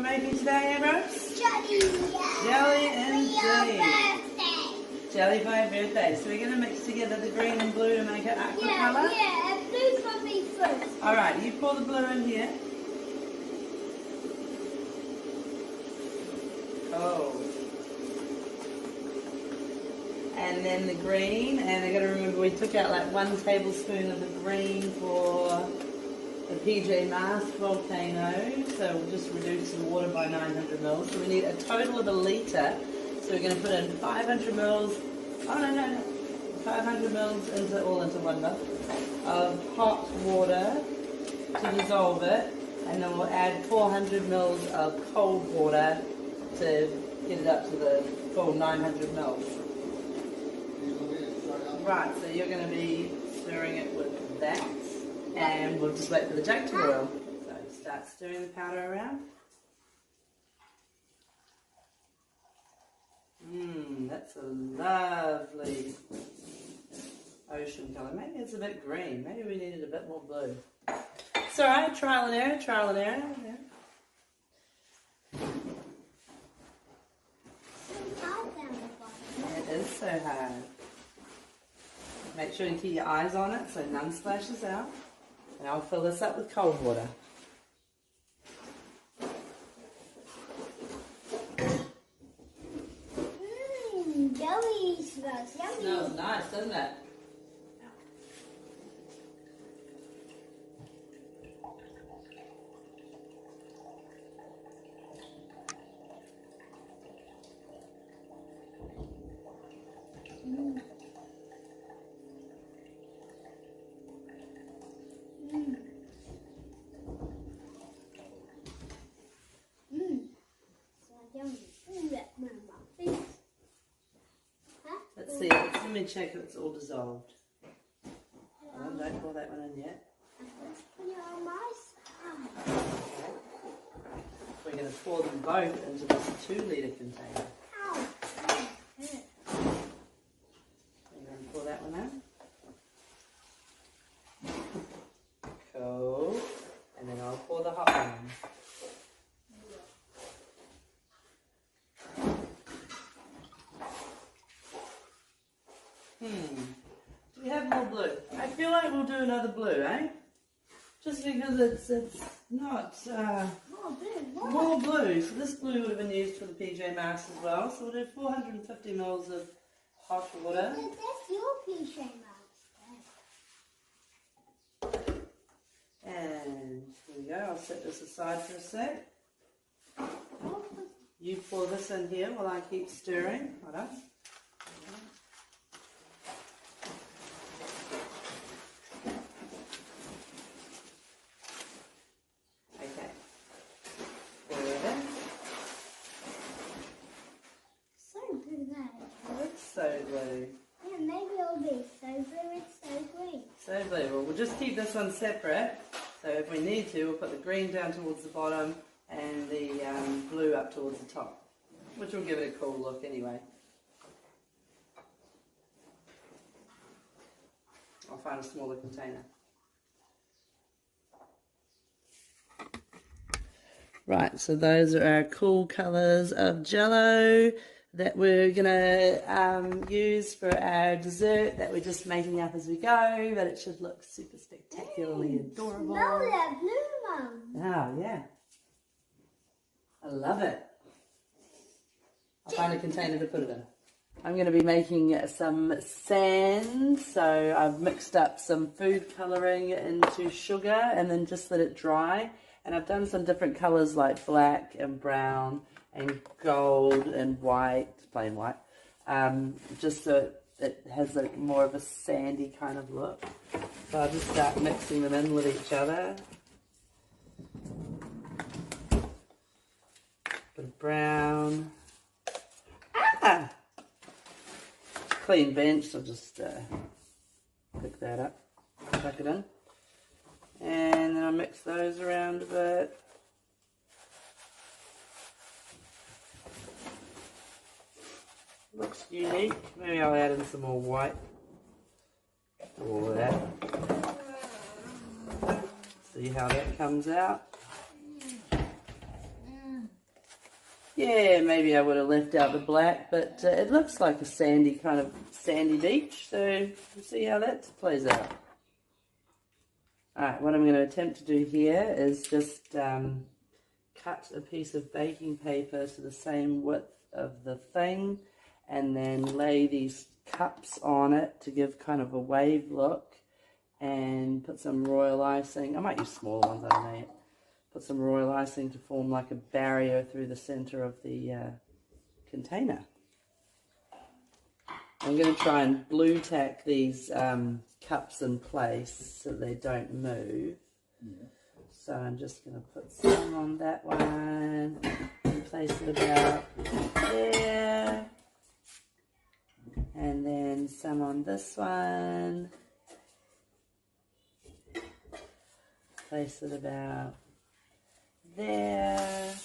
making today, Ambrose? Jelly. Jelly and birthday. Jelly for your birthday. So we're going to mix together the green and blue to make it aqua colour? Yeah, and blue's got to be first. Alright, you pour the blue in here. Oh. And then the green, and I got to remember we took out like 1 tablespoon of the green for the PJ Masks volcano, so we'll just reduce the water by 900 mils. So we need a total of 1 litre, so we're going to put in 500 mils, 500 mils into 1 cup of hot water to dissolve it, and then we'll add 400 mils of cold water to get it up to the full 900 mils. Right, so you're going to be stirring it with that, and we'll just wait for the jug to boil. So start stirring the powder around. That's a lovely ocean colour. Maybe it's a bit green. Maybe we needed a bit more blue. It's alright, trial and error, trial and error. Yeah. It is so hard. Make sure you keep your eyes on it so none splashes out. And I'll fill this up with cold water. Jelly smells yummy. Smells nice, doesn't it? Let's see, let me check if it's all dissolved. Don't pour that one in yet. We're going to pour them both into this 2-litre container. We're going to pour that one in. Cool. And then I'll pour the hot one in. Do we have more blue? I feel like we'll do another blue, eh? Just because it's not more blue. So this blue would have been used for the PJ Masks as well. So we'll do 450 mils of hot water. That's your PJ Masks. And here we go. I'll set this aside for a sec. You pour this in here while I keep stirring. Hold on. So blue. Yeah, maybe it'll be so blue and so green. So blue. Well, we'll just keep this one separate. So if we need to, we'll put the green down towards the bottom and the blue up towards the top, which will give it a cool look anyway. I'll find a smaller container. Right, so those are our cool colours of Jello that we're going to use for our dessert that we're just making up as we go, but it should look super spectacularly adorable. Smell that blue one. Oh, yeah. I love it. I'll find a container to put it in. I'm going to be making some sand, so I've mixed up some food colouring into sugar and then just let it dry. And I've done some different colours like black and brown and gold and white, plain white, just so it has more of a sandy kind of look. So I'll just start mixing them in with each other. Bit of brown. Clean bench, so I'll just pick that up, chuck it in. And then I'll mix those around a bit. Looks unique. Maybe I'll add in some more white. All of that. See how that comes out. Yeah, maybe I would have left out the black, but it looks like a kind of sandy beach, so we'll see how that plays out. Alright, what I'm going to attempt to do here is just cut a piece of baking paper to the same width of the thing, and then lay these cups on it to give kind of a wave look, and put some royal icing. I might use smaller ones, I don't know yet. Put some royal icing to form like a barrier through the center of the container. I'm going to try and blue tack these cups in place so they don't move. Yeah. So I'm just going to put some on that one and place it about there. And then some on this one. Place it about there.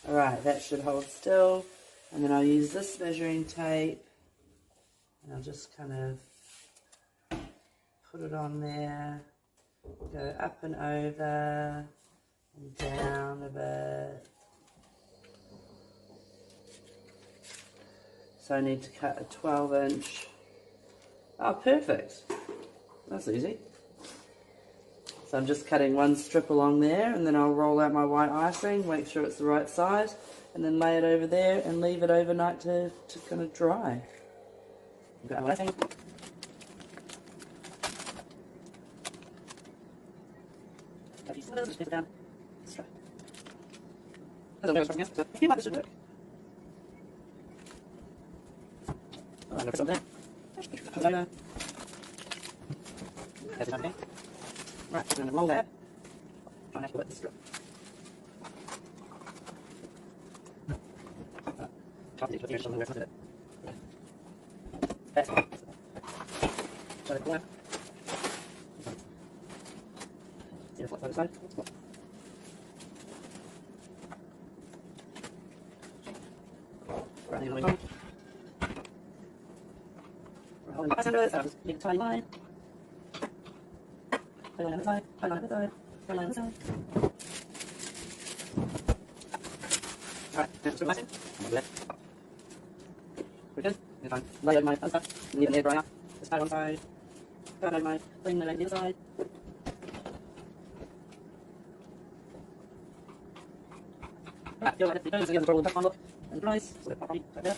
Alright, that should hold still. And then I'll use this measuring tape and I'll just kind of put it on there, go up and over and down a bit. So I need to cut a 12-inch. Oh, perfect. That's easy. So I'm just cutting one strip along there, and then I'll roll out my white icing, make sure it's the right size, and then lay it over there and leave it overnight to kind of dry. Got my icing. Just dip it down. I feel like this should work. I'm going to put some there. That's okay. Right, I'm going to roll that. I have to let this go. That's fine. So I pull out. Yeah, flip by the side. Right, the other way around. We're holding the ice under it, so I'll just make a tiny line. Line on the side, line on the side, line on the side. Alright, now let's do icing. I'm going to do that. We're good. I'm going to lay over my other stuff and leave it there dry out. Just tie it on the side. Tie it over my thing, then over the other side. Right, feel like it goes, so you have a total look and dries. So the property like that.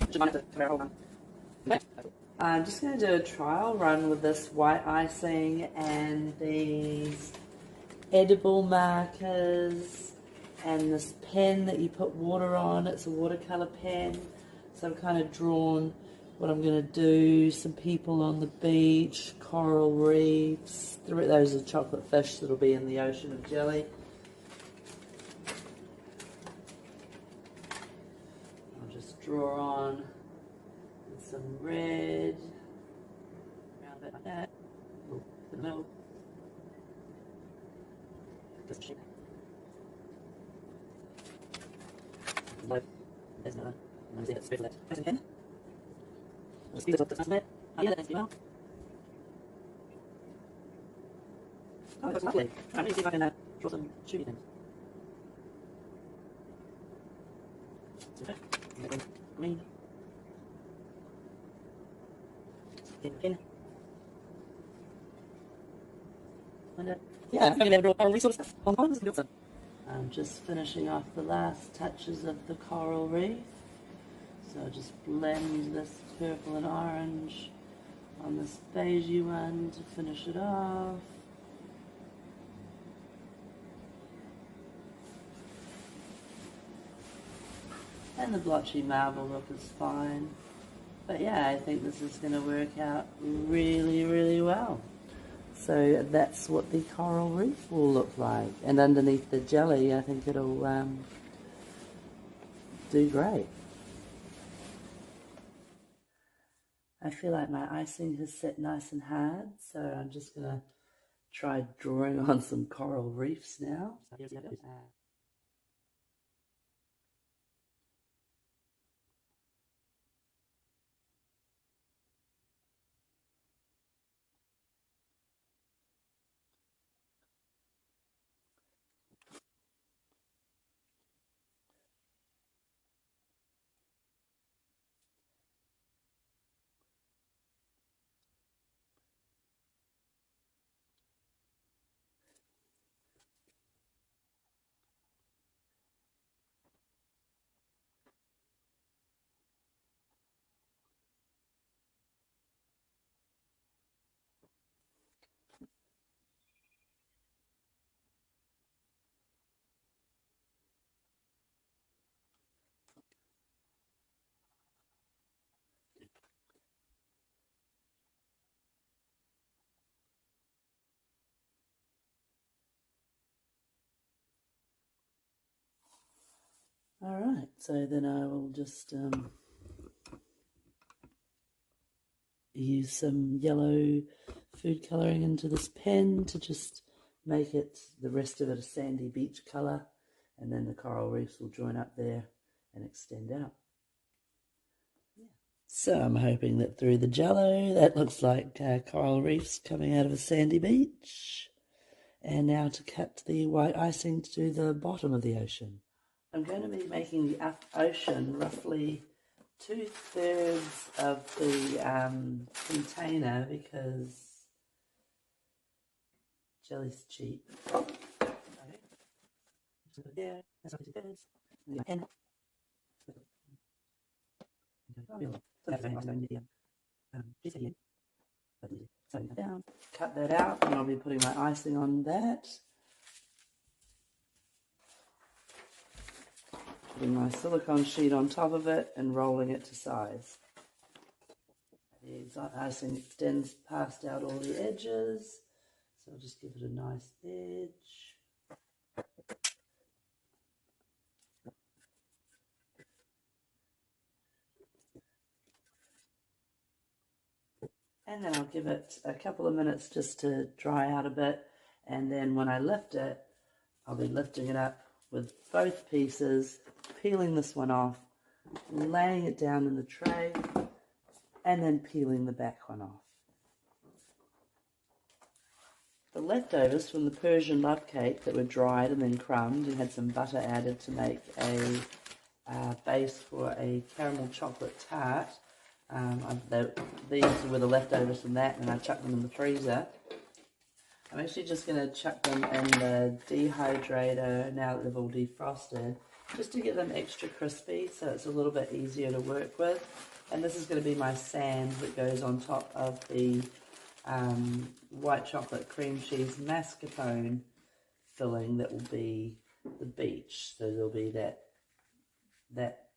Just mind it to come out, hold on. Okay. I'm just going to do a trial run with this white icing and these edible markers and this pen that you put water on. It's a watercolor pen. So I've kind of drawn what I'm going to do, some people on the beach, coral reefs. Those are chocolate fish that'll be in the ocean of jelly. I'll just draw on some red, around a bit like that, in the middle, just shape. Like, there's another, I'm going to see that spread that nice and thin. Just speed it up just a bit. Oh yeah, that needs to be well. Oh, that looks lovely. Let me see if I can draw some shooty things. Super. Green. Pin. And yeah, I'm going to draw coral reef sort of stuff on the bottom. I'm just finishing off the last touches of the coral reef. So I just blend this purple and orange on this beigey one to finish it off. And the blotchy marble look is fine. But yeah, I think this is going to work out really, really well. So that's what the coral reef will look like. And underneath the jelly, I think it'll do great. I feel like my icing has set nice and hard, so I'm just going to try drawing on some coral reefs now. So here's the other. Alright, so then I will just use some yellow food colouring into this pen to just make it, the rest of it, a sandy beach colour, and then the coral reefs will join up there and extend out. So I'm hoping that through the jello that looks like coral reefs coming out of a sandy beach. And now to cut the white icing to do the bottom of the ocean. I'm going to be making the ocean roughly 2/3 of the container because jelly's cheap. Yeah, that's not 2/3. Down. Cut that out, and I'll be putting my icing on that. Putting my silicone sheet on top of it and rolling it to size. The icing extends past out all the edges, so I'll just give it a nice edge. And then I'll give it a couple of minutes just to dry out a bit, and then when I lift it, I'll be lifting it up with both pieces, peeling this one off, laying it down in the tray, and then peeling the back one off. The leftovers from the Persian love cake that were dried and then crumbed and had some butter added to make a base for a caramel chocolate tart. These were the leftovers from that, and I chucked them in the freezer. I'm actually just going to chuck them in the dehydrator now that they've all defrosted, just to get them extra crispy so it's a little bit easier to work with. And this is going to be my sand that goes on top of the white chocolate cream cheese mascarpone filling that will be the beach. So there'll be that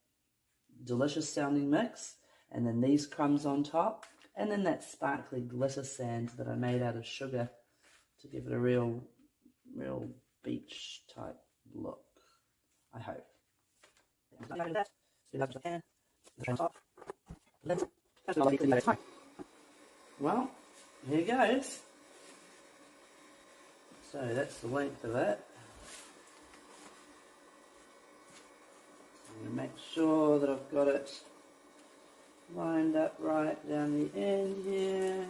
delicious sounding mix, and then these crumbs on top, and then that sparkly glitter sand that I made out of sugar to give it a real beach type look, I hope. Well, here goes. So that's the length of it. I'm going to make sure that I've got it lined up right down the end here.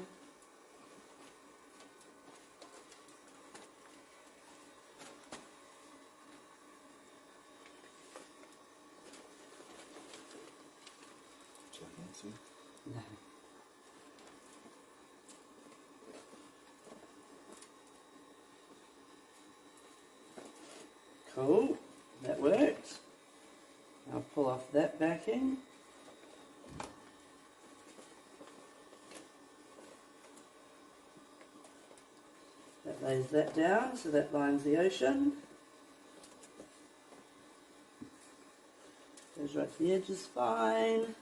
No. Cool, that worked. I'll pull off that backing. That lays that down, so that lines the ocean. Goes right to the edges fine.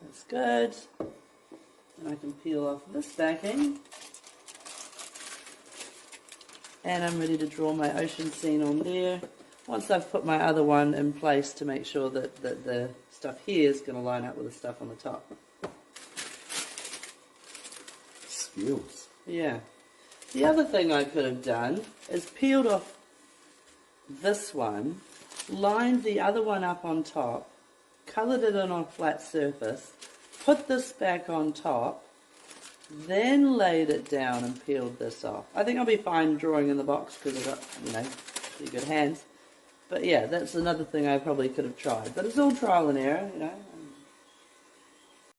That's good. And I can peel off this backing. And I'm ready to draw my ocean scene on there. Once I've put my other one in place to make sure that the stuff here is going to line up with the stuff on the top. Skills. Yeah. The other thing I could have done is peeled off this one, lined the other one up on top, coloured it in on a flat surface, put this back on top, then laid it down and peeled this off. I think I'll be fine drawing in the box because I've got, pretty good hands. But yeah, that's another thing I probably could have tried. But it's all trial and error,